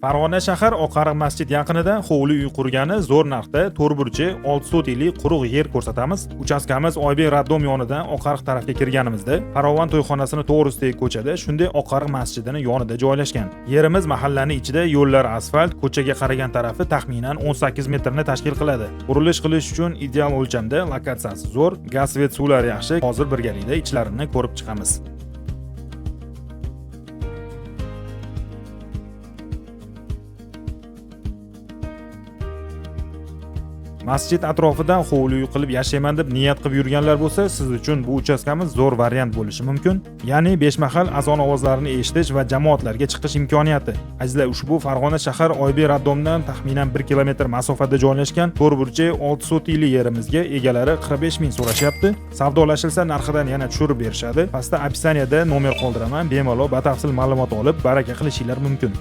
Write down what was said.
Farg'ona shahar Oqariq masjid yaqinida hovli uy qurgani zo'r narxda 4 burchi 6 sotiklik quruq yer ko'rsatamiz. Uchastkamiz Oybek Raddom yonidan Oqariq tarafga kirganimizda Farovon to'yxonasini to'g'risidagi ko'chada, shunday Oqariq masjidining yonida joylashgan. Yerimiz mahallaning ichida, yo'llar asfalt, ko'chaga qaragan tarafi taxminan 18 metrni tashkil qiladi. Qurilish qilish uchun ideal o'lchamda, lokatsiyasi zo'r, gaz svet suvlar yaxshi. Hozir birgalikda ichlarini ko'rib chiqamiz. Masjid atrofidan hovli uy qilib yashayman deb niyat qilib yurganlar bo'lsa, siz uchun bu uchastkamiz zo'r variant bo'lishi mumkin. Ya'ni 5 mahal azon ovozlarini eshitish va jamoatlarga chiqish imkoniyati. Azizlar, ushbu Farg'ona shahar Oybek Raddomdan taxminan 1 kilometr masofada joylashgan 4 burchi 6 sotiklik yerimizga egalari 45 ming so'rashyapti. Savdolashilsa narxidan yana tushirib berishadi. Pastda opsiyaniyada nomer qoldiraman. Bemalol batafsil ma'lumot olib, baraka qilishinglar mumkin.